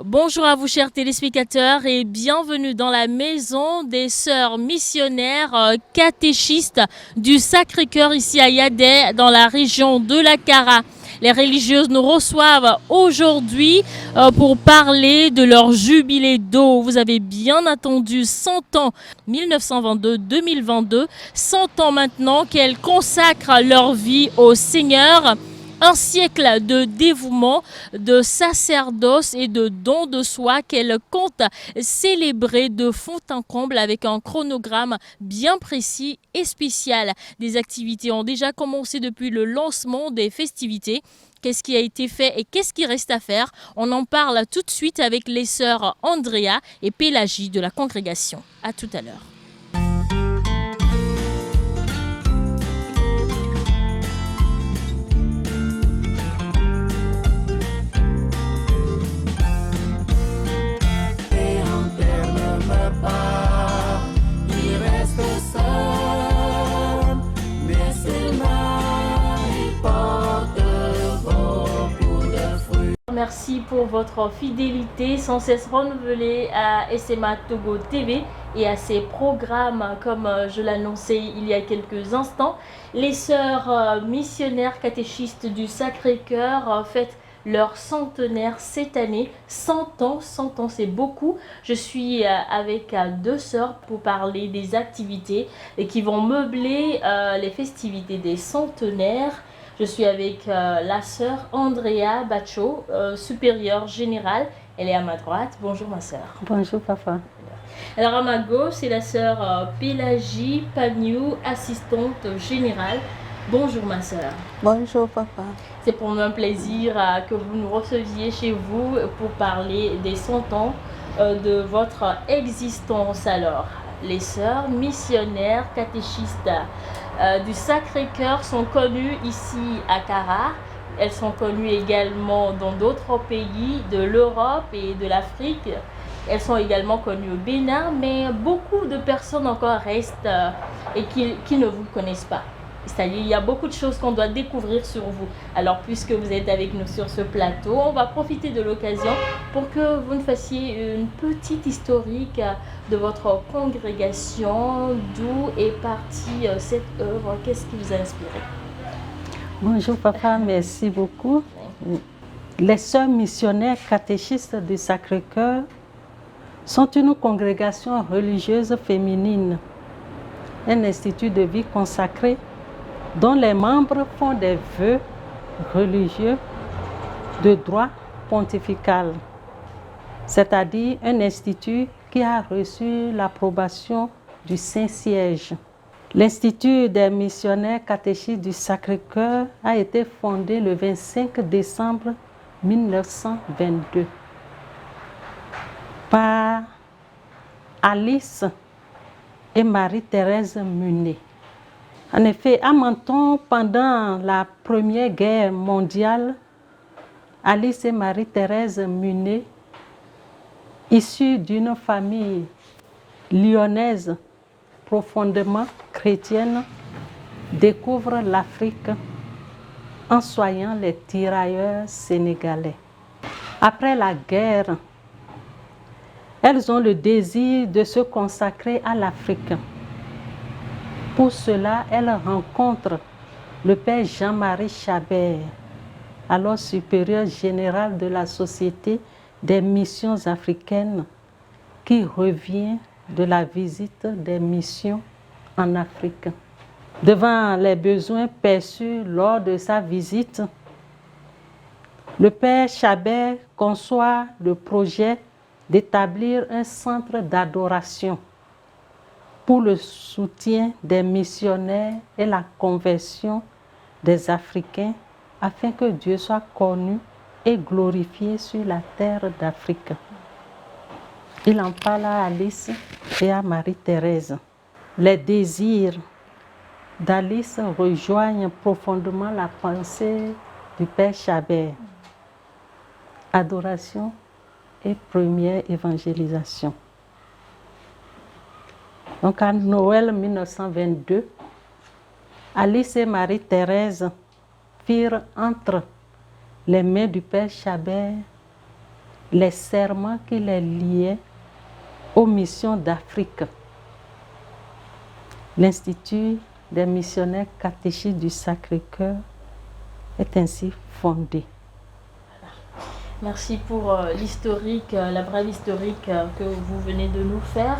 Bonjour à vous chers téléspectateurs et bienvenue dans la maison des sœurs missionnaires catéchistes du Sacré-Cœur ici à Yadet dans la région de la Kara. Les religieuses nous reçoivent aujourd'hui pour parler de leur jubilé d'eau. Vous avez bien attendu 100 ans, 1922-2022, 100 ans maintenant qu'elles consacrent leur vie au Seigneur. Un siècle de dévouement, de sacerdoce et de don de soi qu'elle compte célébrer de fond en comble avec un chronogramme bien précis et spécial. Des activités ont déjà commencé depuis le lancement des festivités. Qu'est-ce qui a été fait et qu'est-ce qui reste à faire? On en parle tout de suite avec les sœurs Andrea et Pélagie de la congrégation. À tout à l'heure. Merci pour votre fidélité sans cesse renouvelée à SMA Togo TV et à ses programmes, comme je l'annonçais il y a quelques instants. Les sœurs missionnaires catéchistes du Sacré-Cœur fêtent leur centenaire cette année. 100 ans, c'est beaucoup. Je suis avec deux sœurs pour parler des activités et qui vont meubler les festivités des centenaires. Je suis avec la sœur Andrea Baccio, supérieure générale. Elle est à ma droite. Bonjour ma sœur. Bonjour papa. Alors à ma gauche, c'est la sœur Pélagie Pagnou, assistante générale. Bonjour ma sœur. Bonjour papa. C'est pour nous un plaisir que vous nous receviez chez vous pour parler des 100 ans de votre existence. Alors, les sœurs missionnaires catéchistes du Sacré-Cœur sont connues ici à Kara. Elles sont connues également dans d'autres pays de l'Europe et de l'Afrique. Elles sont également connues au Bénin, mais beaucoup de personnes encore restent et qui ne vous connaissent pas. C'est-à-dire, il y a beaucoup de choses qu'on doit découvrir sur vous. Alors, puisque vous êtes avec nous sur ce plateau, on va profiter de l'occasion pour que vous nous fassiez une petite historique de votre congrégation, d'où est partie cette œuvre, qu'est-ce qui vous a inspiré? Bonjour papa, merci beaucoup. Les sœurs missionnaires catéchistes du Sacré-Cœur sont une congrégation religieuse féminine, un institut de vie consacré dont les membres font des vœux religieux de droit pontifical, c'est-à-dire un institut qui a reçu l'approbation du Saint-Siège. L'Institut des missionnaires catéchistes du Sacré-Cœur a été fondé le 25 décembre 1922 par Alice et Marie-Thérèse Munet. En effet, à Menton, pendant la Première Guerre mondiale, Alice et Marie-Thérèse Munet, issues d'une famille lyonnaise profondément chrétienne, découvrent l'Afrique en soignant les tirailleurs sénégalais. Après la guerre, elles ont le désir de se consacrer à l'Afrique. Pour cela, elles rencontrent le père Jean-Marie Chabert, alors supérieur général de la Société des missions africaines, qui revient de la visite des missions en Afrique. Devant les besoins perçus lors de sa visite, le père Chabert conçoit le projet d'établir un centre d'adoration pour le soutien des missionnaires et la conversion des Africains afin que Dieu soit connu et glorifié sur la terre d'Afrique. Il en parle à Alice et à Marie-Thérèse. Les désirs d'Alice rejoignent profondément la pensée du père Chabert. Adoration et première évangélisation. Donc à Noël 1922, Alice et Marie-Thérèse firent entre les mains du père Chabert les serments qui les liaient aux missions d'Afrique. L'Institut des missionnaires catéchistes du Sacré-Cœur est ainsi fondé. Merci pour l'historique, la brève historique que vous venez de nous faire.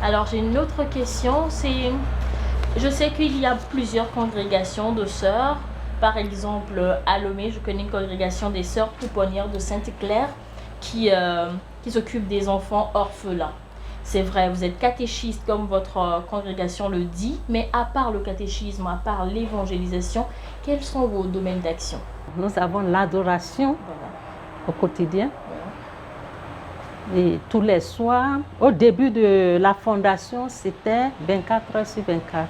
Alors j'ai une autre question, je sais qu'il y a plusieurs congrégations de sœurs. Par exemple, à Lomé, je connais une congrégation des sœurs pouponnières de Sainte-Claire qui s'occupe des enfants orphelins. C'est vrai, vous êtes catéchiste comme votre congrégation le dit, mais à part le catéchisme, à part l'évangélisation, quels sont vos domaines d'action? Nous avons l'adoration au quotidien. Et tous les soirs, au début de la fondation, c'était 24 heures sur 24.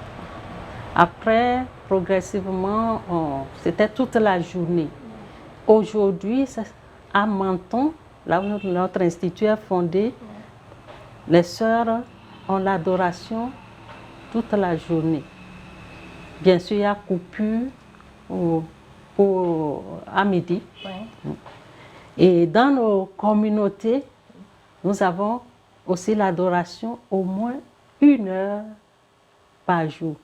Après, progressivement, c'était toute la journée. Aujourd'hui, à Menton, là où notre institut est fondé, les sœurs ont l'adoration toute la journée. Bien sûr, il y a coupure à midi. Ouais. Et dans nos communautés, nous avons aussi l'adoration au moins 1 heure par jour,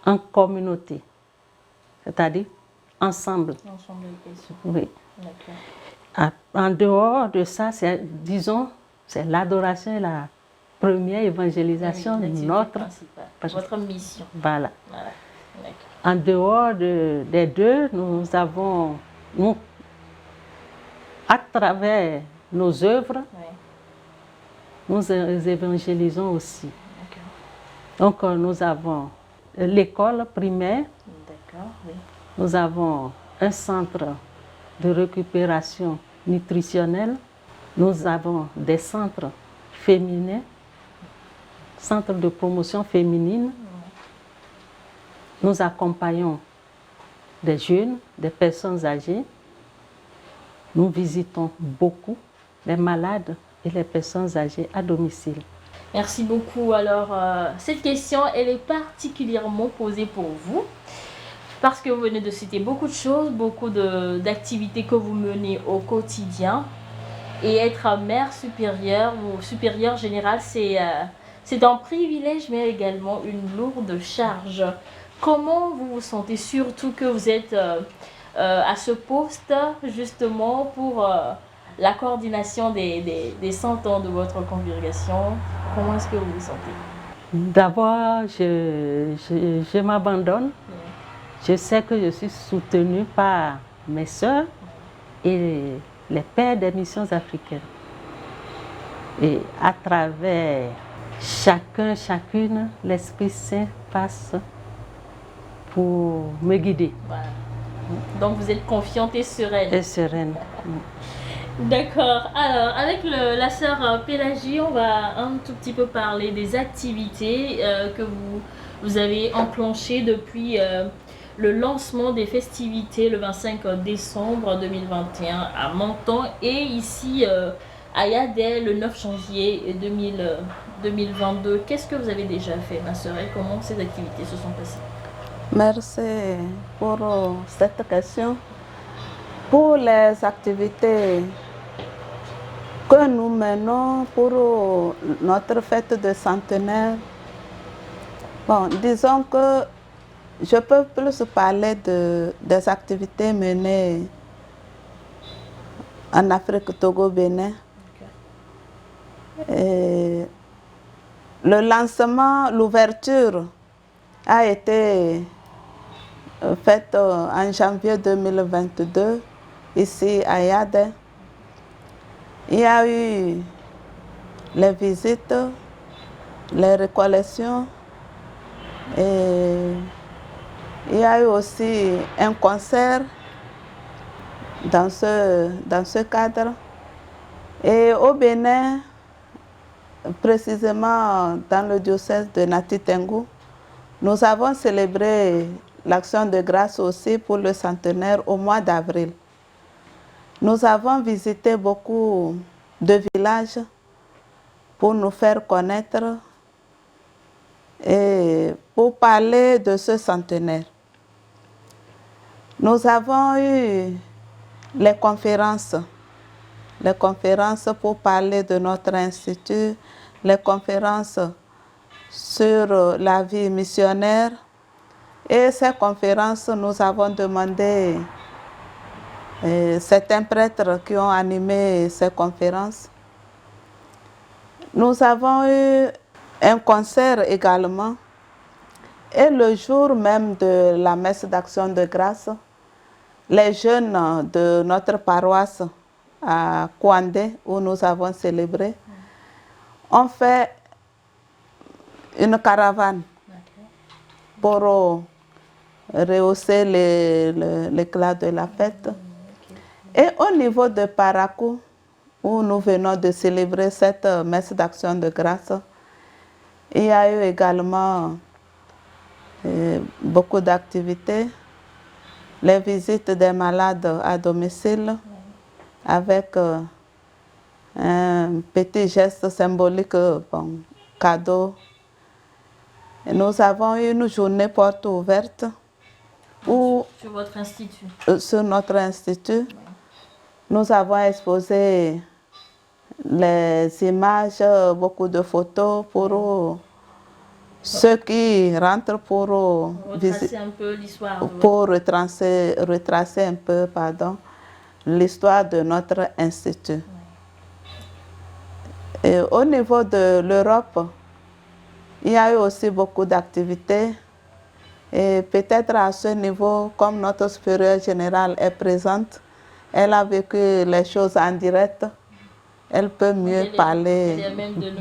en communauté, c'est-à-dire ensemble. Ensemble, oui. En dehors de ça, disons, c'est l'adoration et la première évangélisation de votre mission. Voilà. En dehors des deux, nous avons, à travers nos œuvres, nous évangélisons aussi. Donc, nous avons l'école primaire, nous avons un centre de récupération nutritionnelle, nous avons des centres féminins, centres de promotion féminine. Nous accompagnons des jeunes, des personnes âgées. Nous visitons beaucoup les malades et les personnes âgées à domicile. Merci beaucoup. Alors, cette question, elle est particulièrement posée pour vous parce que vous venez de citer beaucoup de choses, beaucoup d'activités que vous menez au quotidien. Et être mère supérieure ou supérieure générale, c'est un privilège, mais également une lourde charge. Comment vous vous sentez, surtout que vous êtes à ce poste justement pour la coordination des 100 ans de votre congrégation? Comment est-ce que vous vous sentez? D'abord, je m'abandonne. Je sais que je suis soutenue par mes sœurs et les pères des missions africaines. Et à travers chacune, l'Esprit Saint passe pour me guider. Voilà. Donc vous êtes confiante et sereine. Et sereine. D'accord. Alors, avec la sœur Pélagie, on va un tout petit peu parler des activités que vous avez enclenchées depuis le lancement des festivités le 25 décembre 2021 à Menton et ici à Yadet le 9 janvier 2022. Qu'est-ce que vous avez déjà fait, ma sœur, et comment ces activités se sont passées? Merci pour cette question. Pour les activités que nous menons pour notre fête de centenaire, bon, disons que je peux plus parler des activités menées en Afrique, Togo, Bénin. Et le lancement, l'ouverture a été faite en janvier 2022 ici à Yadet. Il y a eu les visites, les récollections et il y a eu aussi un concert dans ce cadre. Et au Bénin, précisément dans le diocèse de Nati-Tengou, nous avons célébré l'action de grâce aussi pour le centenaire au mois d'avril. Nous avons visité beaucoup de villages pour nous faire connaître et pour parler de ce centenaire. Nous avons eu les conférences les conférences pour parler de notre institut, les conférences sur la vie missionnaire. Et ces conférences, nous avons demandé certains prêtres qui ont animé ces conférences. Nous avons eu un concert également. Et le jour même de la messe d'action de grâce, les jeunes de notre paroisse à Kouandé, où nous avons célébré, ont fait une caravane pour rehausser l'éclat de la fête. Et au niveau de Parakou, où nous venons de célébrer cette messe d'action de grâce, il y a eu également beaucoup d'activités, les visites des malades à domicile avec un petit geste symbolique, bon, cadeau. Et nous avons eu une journée porte ouverte sur votre institut. Sur notre institut, nous avons exposé les images, beaucoup de photos pour ceux qui rentrent pour retracer un peu l'histoire. Pour retracer un peu, l'histoire de notre institut. Et au niveau de l'Europe, il y a eu aussi beaucoup d'activités. Et peut-être à ce niveau, comme notre supérieure générale est présente, elle a vécu les choses en direct. Elle peut mieux parler. Elle est même de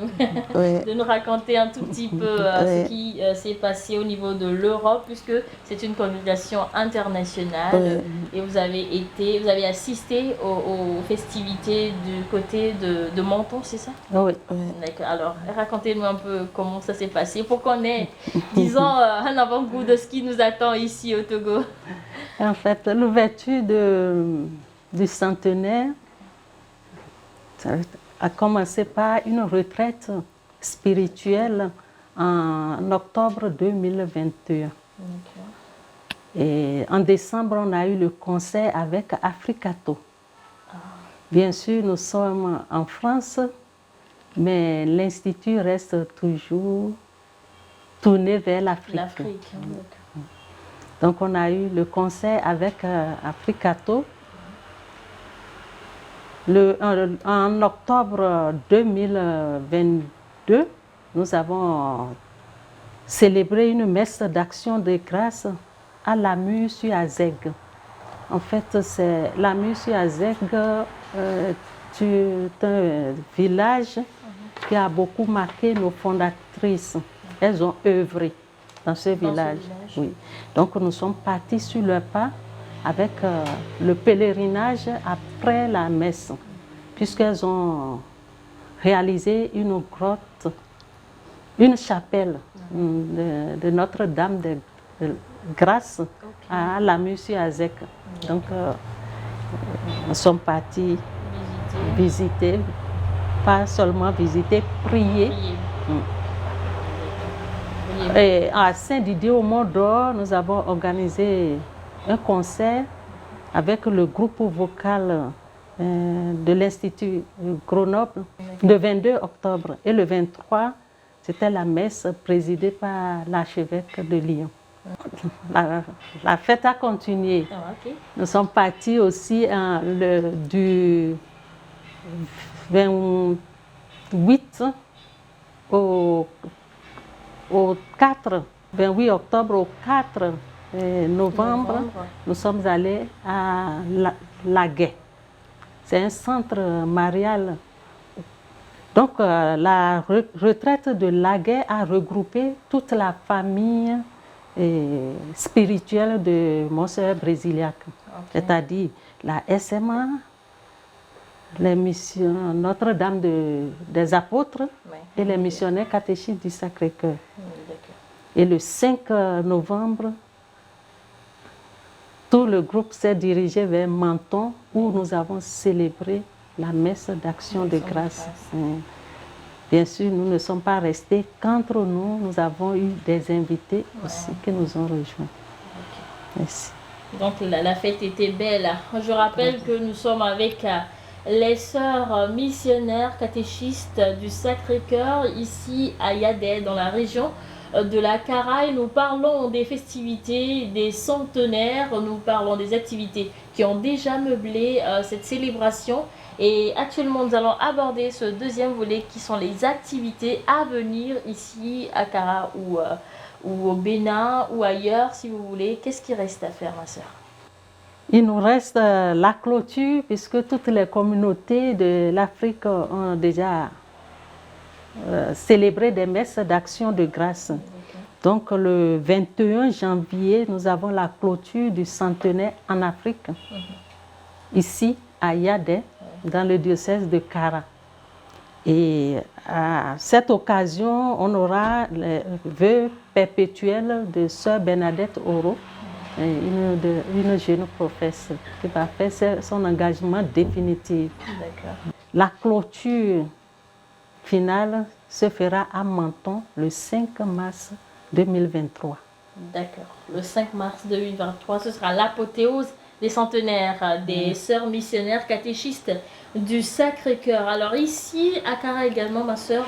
nous raconter un tout petit peu ce qui s'est passé au niveau de l'Europe, puisque c'est une congrégation internationale et vous avez assisté aux festivités du côté de Menton, c'est ça? Oui. D'accord. Alors, racontez-nous un peu comment ça s'est passé pour qu'on ait, disons, un avant-goût de ce qui nous attend ici au Togo. En fait, l'ouverture du centenaire a commencé par une retraite spirituelle en octobre 2021. Et en décembre, on a eu le concert avec Africato. Bien sûr, nous sommes en France, mais l'Institut reste toujours tourné vers l'Afrique. Donc, on a eu le concert avec Africato. En octobre 2022, nous avons célébré une messe d'action de grâce à Lamur-sur-Azeg. En fait, Lamur-sur-Azeg c'est un village qui a beaucoup marqué nos fondatrices. Elles ont œuvré dans ce village. Oui. Donc, nous sommes partis sur leur pas avec le pèlerinage après la messe, puisqu'elles ont réalisé une grotte, une chapelle de Notre-Dame de Grâce à Lamur-sur-Azeg. Donc, nous sommes partis visiter, pas seulement visiter, prier. Et à Saint-Didier au Mont-d'Or, nous avons organisé un concert avec le groupe vocal de l'Institut Grenoble le 22 octobre. Et le 23, c'était la messe présidée par l'archevêque de Lyon. La fête a continué. Nous sommes partis aussi du 28 au 28 octobre au 4 novembre, nous sommes allés à Laguet. C'est un centre marial. Donc, la retraite de Laguet a regroupé toute la famille spirituelle de Monseigneur Brésiliac. C'est-à-dire la SMA, les missions Notre-Dame des Apôtres et les missionnaires catéchistes du Sacré-Cœur. Et le 5 novembre, tout le groupe s'est dirigé vers Menton où nous avons célébré la messe d'action de grâce. Bien sûr, nous ne sommes pas restés qu'entre nous, nous avons eu des invités aussi qui nous ont rejoints. Merci. Donc la fête était belle. Je rappelle que nous sommes avec les sœurs missionnaires catéchistes du Sacré-Cœur ici à Yadet, dans la région de la Caraïbe. Nous parlons des festivités, des centenaires, nous parlons des activités qui ont déjà meublé cette célébration. Et actuellement, nous allons aborder ce deuxième volet qui sont les activités à venir ici à Cara ou au Bénin ou ailleurs si vous voulez. Qu'est-ce qui reste à faire, ma sœur? Il nous reste la clôture puisque toutes les communautés de l'Afrique ont déjà célébré des messes d'action de grâce. Donc le 21 janvier, nous avons la clôture du centenaire en Afrique, ici à Yadet, dans le diocèse de Kara. Et à cette occasion, on aura les vœux perpétuels de Sœur Bernadette Oro, une jeune professe qui va faire son engagement définitif. La clôture finale se fera à Menton le 5 mars 2023. D'accord. Le 5 mars 2023, ce sera l'apothéose des centenaires des sœurs missionnaires catéchistes du Sacré-Cœur. Alors ici à Cara également, ma sœur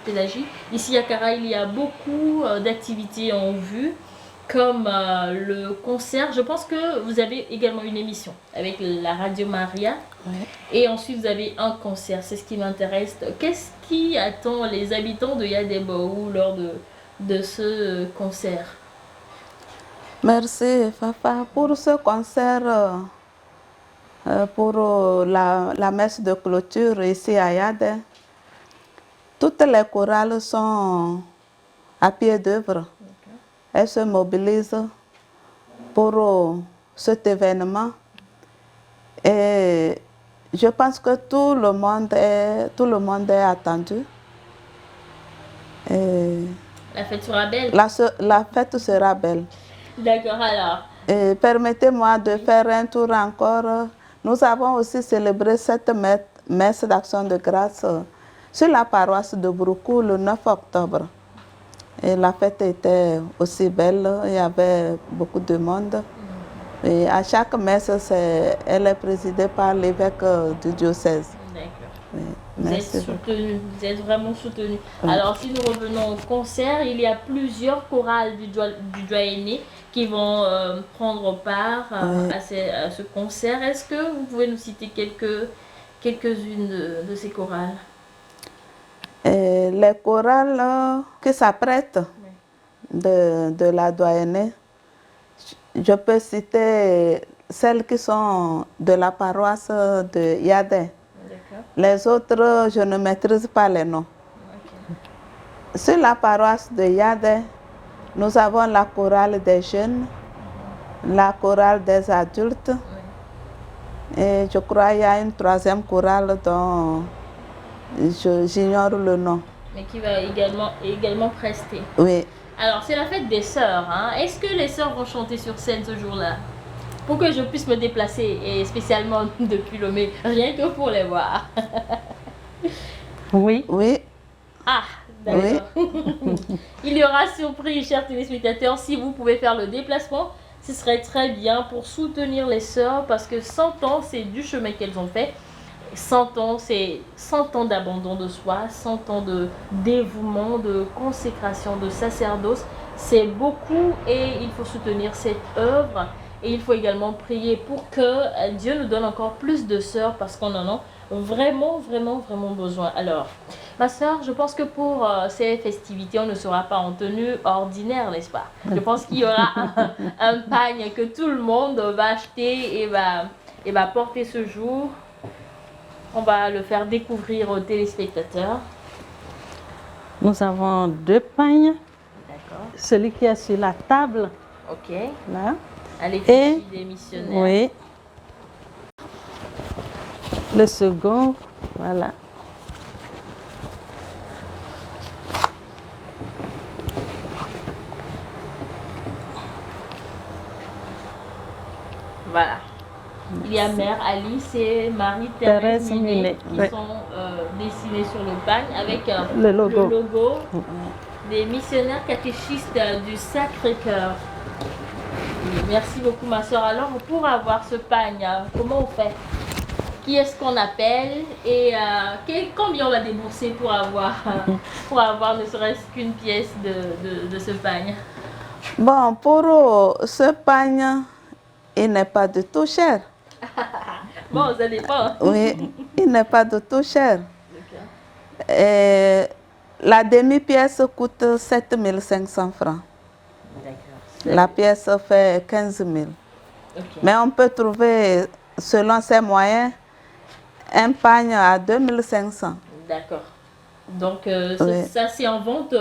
Pélagie, ici à Cara, il y a beaucoup d'activités en vue, comme le concert. Je pense que vous avez également une émission avec la Radio Maria. Et ensuite vous avez un concert. C'est ce qui m'intéresse. Qu'est-ce qui attend les habitants de Yadebo lors de ce concert? Merci, Fafa. Pour ce concert, pour la messe de clôture ici à Yadet, toutes les chorales sont à pied d'œuvre. Elles se mobilisent pour cet événement. Et je pense que tout le monde est attendu. Et la fête sera belle. La fête sera belle. D'accord, alors. Permettez-moi de faire un tour encore. Nous avons aussi célébré cette messe d'action de grâce sur la paroisse de Broukou le 9 octobre. Et la fête était aussi belle, il y avait beaucoup de monde. Et à chaque messe, elle est présidée par l'évêque du diocèse. D'accord. Vous êtes soutenu, vous êtes vraiment soutenu. Alors, si nous revenons au concert, il y a plusieurs chorales du doyenné qui vont prendre part à ce concert. Est-ce que vous pouvez nous citer quelques-unes de ces chorales? Les chorales qui s'apprêtent de la doyennée, je peux citer celles qui sont de la paroisse de Yadet. Les autres, je ne maîtrise pas les noms. Sur la paroisse de Yadet, nous avons la chorale des jeunes, la chorale des adultes, et je crois qu'il y a une troisième chorale dont j'ignore le nom. Mais qui va également prester. Oui. Alors, c'est la fête des sœurs. Hein? Est-ce que les sœurs vont chanter sur scène ce jour-là? Pour que je puisse me déplacer, et spécialement depuis Lomé, rien que pour les voir. Oui. Oui. Ah, d'accord. Oui. Il y aura surprise, chers téléspectateurs, si vous pouvez faire le déplacement. Ce serait très bien pour soutenir les sœurs, parce que 100 ans, c'est du chemin qu'elles ont fait. 100 ans, c'est 100 ans d'abandon de soi, 100 ans de dévouement, de consécration, de sacerdoce. C'est beaucoup et il faut soutenir cette œuvre. Et il faut également prier pour que Dieu nous donne encore plus de sœurs, parce qu'on en a vraiment besoin. Alors, ma sœur, je pense que pour ces festivités, on ne sera pas en tenue ordinaire, n'est-ce pas? Je pense qu'il y aura un pagne que tout le monde va acheter et va porter ce jour. On va le faire découvrir aux téléspectateurs. Nous avons 2 pagnes. D'accord. Celui qui est sur la table. Ok. Là. À l'effigie des missionnaires. Oui. Le second, voilà. Voilà. Il y a Mère Alice et Marie-Thérèse Minet qui sont dessinés sur le pagne avec le logo des missionnaires catéchistes du Sacré-Cœur. Merci beaucoup, ma soeur. Alors, pour avoir ce pagne, comment on fait? qui est-ce qu'on appelle et combien on va débourser pour avoir ne serait-ce qu'une pièce de ce pagne? Bon, pour ce pagne, il n'est pas du tout cher. Bon, ça dépend. Oui, il n'est pas du tout cher. D'accord. Et la demi-pièce coûte 7 500 francs. D'accord. La pièce fait 15 000. Ok. Mais on peut trouver, selon ses moyens, un pagne à 2 500. D'accord. Donc, Oui. ça c'est en vente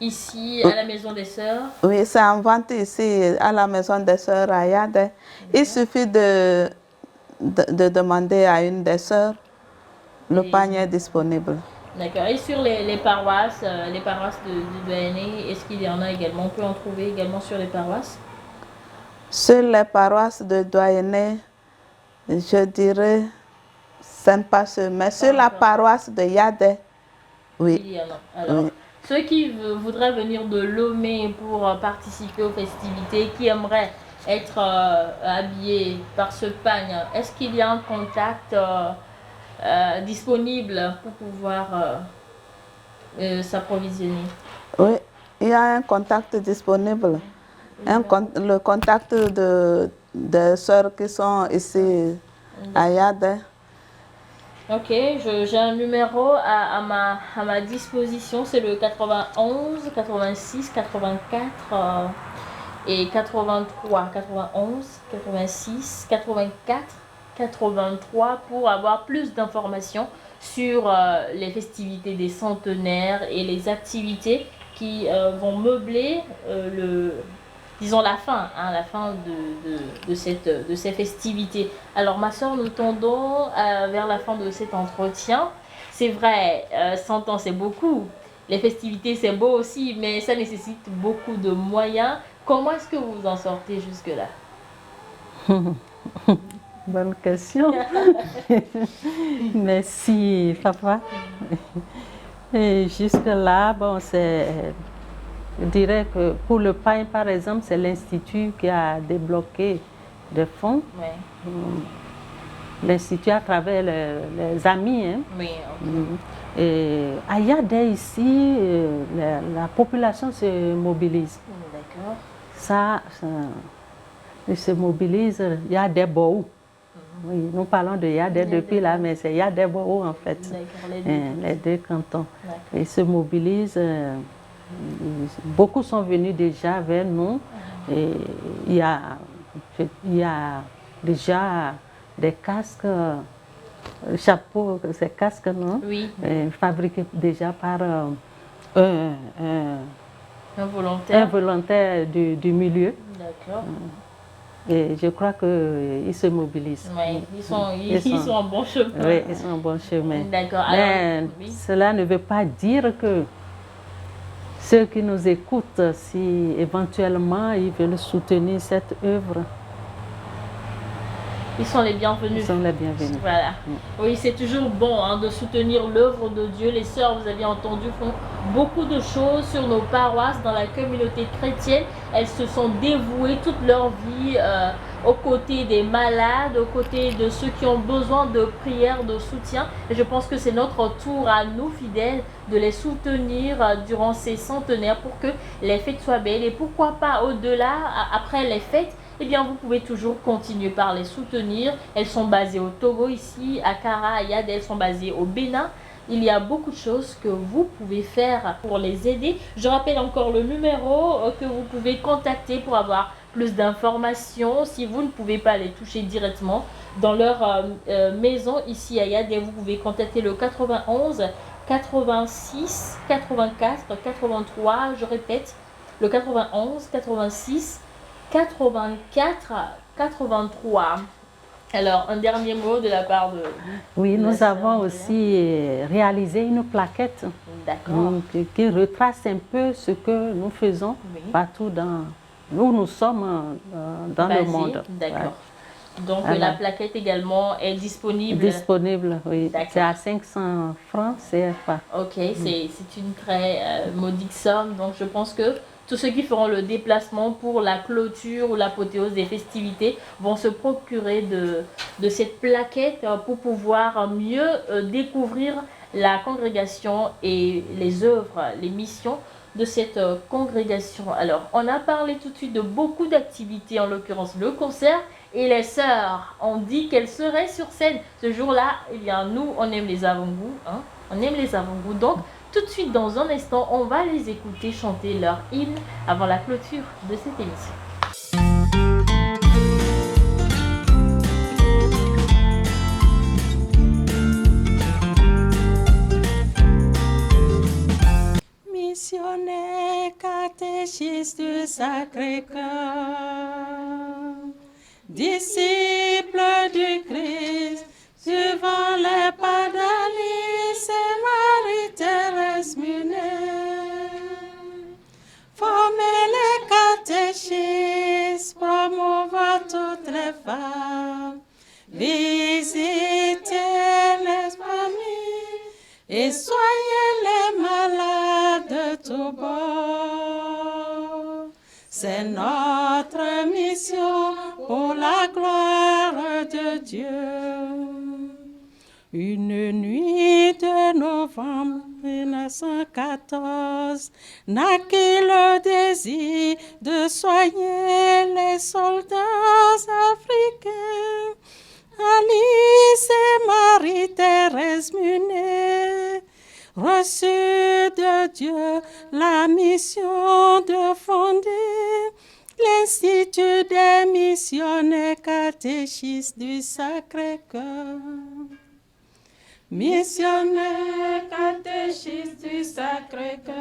ici à la Maison des Sœurs. Oui, c'est en vente ici à la Maison des Sœurs à Yadé. Il suffit de demander à une des sœurs. Le pagne est disponible. D'accord. Et sur les paroisses de Doyenné, est-ce qu'il y en a également? On peut en trouver également sur les paroisses? Sur les paroisses de Doyenné, je dirais, ce n'est pas sûr. Mais sur la paroisse de Yadé, oui. Il y en a. Alors, Oui. ceux qui voudraient venir de Lomé pour participer aux festivités, qui aimeraient être habillés par ce pagne, est-ce qu'il y a un contact disponible pour pouvoir s'approvisionner? Oui, il y a un contact disponible. Le contact des sœurs qui sont ici à Yadé. Ok, j'ai un numéro à ma disposition, c'est le 91, 86, 84 et 83. 91, 86, 84, 83 pour avoir plus d'informations sur les festivités des centenaires et les activités qui vont meubler disons la fin de ces festivités. Alors ma soeur, nous tendons vers la fin de cet entretien. C'est vrai, 100 ans c'est beaucoup. Les festivités c'est beau aussi, mais ça nécessite beaucoup de moyens. Comment est-ce que vous vous en sortez jusque-là? Bonne question. Merci, papa. Et jusque-là, bon, je dirais que pour le pain, par exemple, c'est l'Institut qui a débloqué des fonds. Ouais. L'Institut à travers les amis. Hein. Oui, okay. Et à Yadé, ici, la population se mobilise. D'accord. Ça, ils se mobilisent. Il y a des Bohou. Oui, nous parlons de Yadé depuis là, mais c'est Yadé Bohou en fait. Les deux cantons. Ils se mobilisent. Beaucoup sont venus déjà vers nous. Et il y a déjà des casques, chapeaux, ces casques, non? Oui. Fabriqués déjà par un volontaire du milieu. D'accord. Et je crois qu'ils se mobilisent. Oui, ils sont en bon chemin. Oui, ils sont en bon chemin. D'accord. Mais oui. Cela ne veut pas dire que ceux qui nous écoutent, si éventuellement ils veulent soutenir cette œuvre, ils sont les bienvenus. Ils sont les bienvenus. Voilà. Oui, c'est toujours bon de soutenir l'œuvre de Dieu. Les sœurs, vous avez entendu, font beaucoup de choses sur nos paroisses, dans la communauté chrétienne. Elles se sont dévouées toute leur vie aux côtés des malades, aux côtés de ceux qui ont besoin de prières, de soutien. Et je pense que c'est notre tour à nous, fidèles, de les soutenir durant ces centenaires pour que les fêtes soient belles. Et pourquoi pas au-delà, après les fêtes, eh bien, vous pouvez toujours continuer par les soutenir. Elles sont basées au Togo, ici, à Kara, à Yadé, elles sont basées au Bénin. Il y a beaucoup de choses que vous pouvez faire pour les aider. Je rappelle encore le numéro que vous pouvez contacter pour avoir plus d'informations. Si vous ne pouvez pas les toucher directement dans leur maison ici à Yadé, vous pouvez contacter le 91 86 84 83. Je répète, le 91 86 84 83. Alors, un dernier mot de la part de... Oui, nous avons aussi réalisé une plaquette qui retrace un peu ce que nous faisons partout où nous sommes dans le monde. D'accord. Donc Voilà. la plaquette également est disponible. Disponible, oui. D'accord. C'est à 500 francs CFA. Ok, c'est une très modique somme. Donc je pense que tous ceux qui feront le déplacement pour la clôture ou l'apothéose des festivités vont se procurer de cette plaquette pour pouvoir mieux découvrir la congrégation et les œuvres, les missions de cette congrégation. Alors, on a parlé tout de suite de beaucoup d'activités, en l'occurrence le concert, et les sœurs ont dit qu'elles seraient sur scène. Ce jour-là, eh bien, nous, on aime les avant-goûts, hein? On aime les avant-goûts. Donc, tout de suite, dans un instant, on va les écouter chanter leur hymne avant la clôture de cette émission. Missionnaire, catéchiste du Sacré-Cœur, disciple du Christ, suivant les pas d'Alice et Marie-Thérèse Munet. Former les catéchistes, promouvoir toutes les femmes, visiter les familles et soigner les malades de tout bord. C'est notre mission pour la gloire de Dieu. Une nuit de novembre 1914 naquit le désir de soigner les soldats africains. Alice et Marie-Thérèse Munet reçut de Dieu la mission de fonder l'Institut des missionnaires catéchistes du Sacré-Cœur. Missionnaires catéchistes du Sacré-Cœur,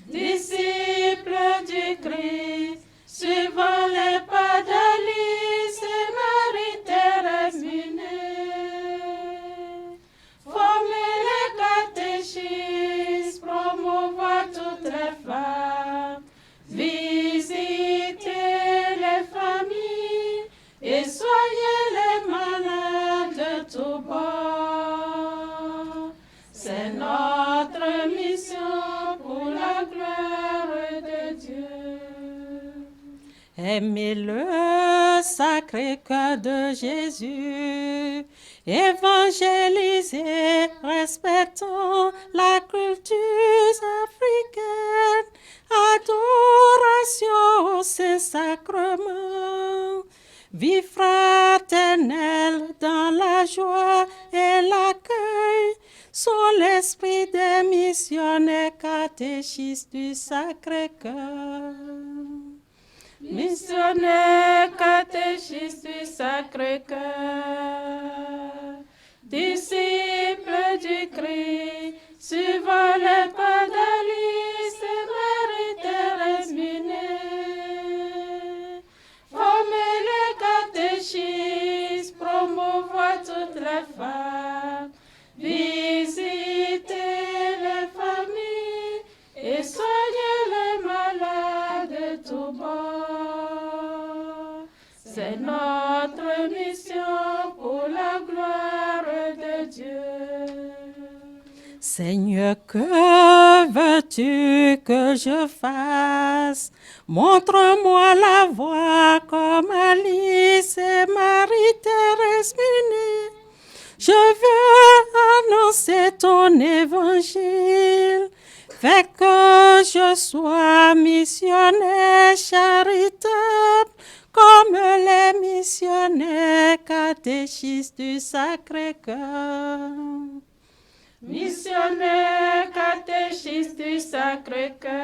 disciples du Christ, suivant les pas d'Alice et Marie-Thérèse Munet. Former les catéchistes, promouvoir toutes les femmes, visiter les familles et soigner les malades de tout bord. C'est notre mission pour la gloire de Dieu. Aimez le Sacré-Cœur de Jésus, évangélisez, respectons la culture africaine, adoration au Saint-Sacrement, vie fraternelle dans la joie et l'accueil, sont l'esprit des missionnaires catéchistes du Sacré-Cœur. Missionnaires catéchistes du Sacré-Cœur, disciples du Christ, suivant les pas d'Alice et Marie-Thérèse Munet. Former les catéchistes, promouvoir toutes les femmes, visiter les familles et soigner les malades de tout bord. C'est notre mission pour la gloire de Dieu. Seigneur, que veux-tu que je fasse? Montre-moi la voie comme Alice et Marie-Thérèse Munet. Je veux annoncer ton évangile. Fais que je sois missionnaire charitable comme les missionnaires catéchistes du Sacré-Cœur. Missionnaires catéchistes du Sacré-Cœur,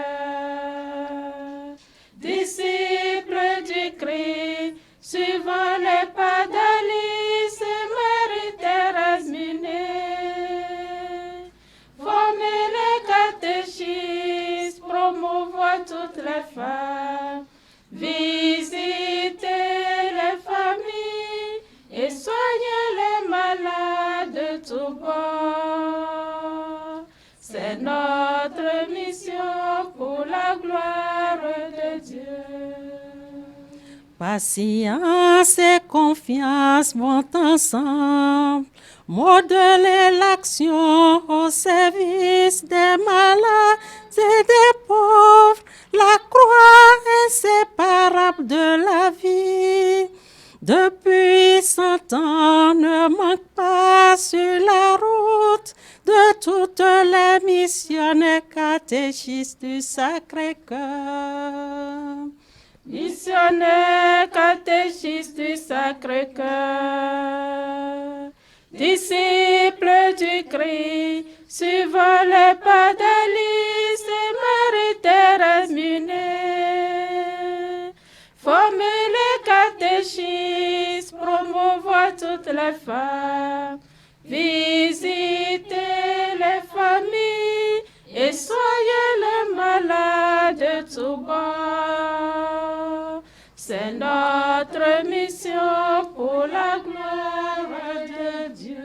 disciples du Christ, suivant les pas d'Alice et Marie-Thérèse Munet. Former les catéchistes, promouvoir toutes les femmes, visiter les familles et soigner les malades de tout bord. C'est notre mission pour la gloire de Dieu. Patience et confiance vont ensemble. Modeler l'action au service des malades et des pauvres. La croix inséparable de la vie. Depuis 100 ans, ne manque pas sur la route de toutes les missionnaires catéchistes du Sacré-Cœur. Missionnaires catéchistes du Sacré-Cœur, disciples du Christ, suivant les pas d'Alice et Marie-Thérèse Munet. Former les catéchistes, promouvoir toutes les femmes, visiter les familles et soyez les malades de tout bord. C'est notre mission pour la gloire de Dieu.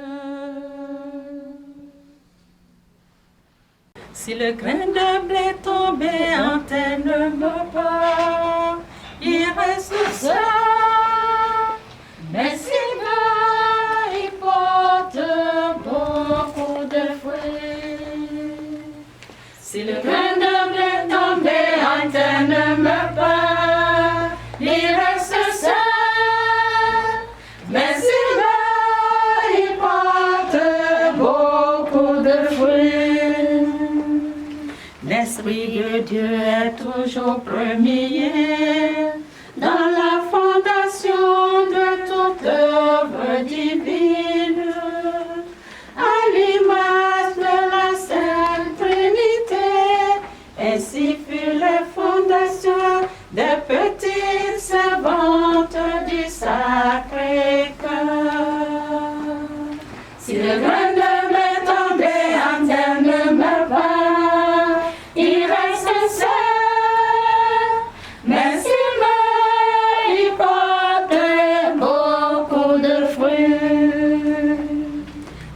Si le grain de blé tombé en terre ne meurt pas, il reste seul. Mais s'il meurt, il porte beaucoup de fruits. Si le grain de blé tombé en terre ne meurt pas, il reste seul. Mais s'il meurt, il porte beaucoup de fruits. L'Esprit de Dieu est toujours premier dans la fondation de toute œuvre divine, à l'image de la Sainte Trinité. Ainsi furent les fondations des petites servantes du Sacré-Cœur. Si le grain de blé tombé en terre ne meurt pas, il reste seul. Mais s'il meurt, il porte beaucoup de fruits.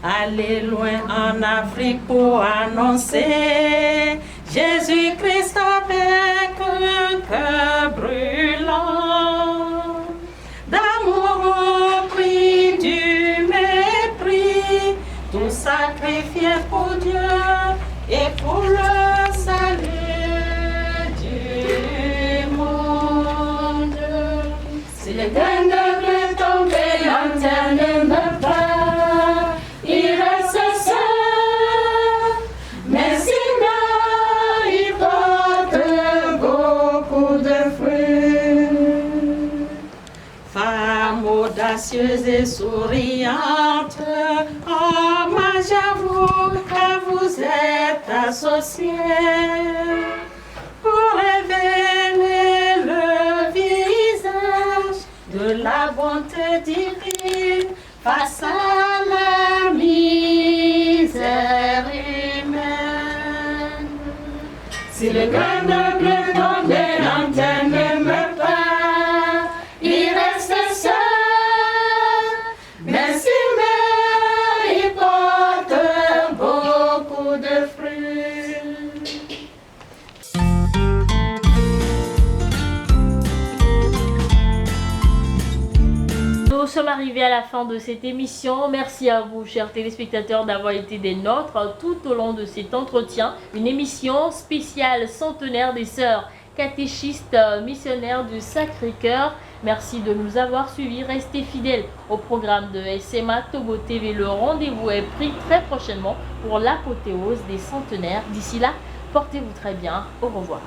Allez loin en Afrique pour annoncer Jésus-Christ avec un cœur brûlant, d'amour au prix du mépris, tout sacrifié pour Dieu et pour le salut du monde. Si le grain de blé tombé en terre ne meurt pas, il reste seul. Mais s'il meurt, il porte beaucoup de fruits. Femme audacieuse et souriante, hommage à vous que vous êtes associés pour révéler le visage de la bonté divine face à la misère humaine. Si le grain de blé tombé en terre ne meurt pas, il reste seul. Mais s'il meurt, il porte beaucoup de fruits. Nous sommes arrivés à la fin de cette émission. Merci à vous, chers téléspectateurs, d'avoir été des nôtres tout au long de cet entretien. Une émission spéciale centenaire des sœurs catéchistes missionnaires du Sacré-Cœur. Merci de nous avoir suivis. Restez fidèles au programme de SMA Togo TV. Le rendez-vous est pris très prochainement pour l'apothéose des centenaires. D'ici là, portez-vous très bien. Au revoir.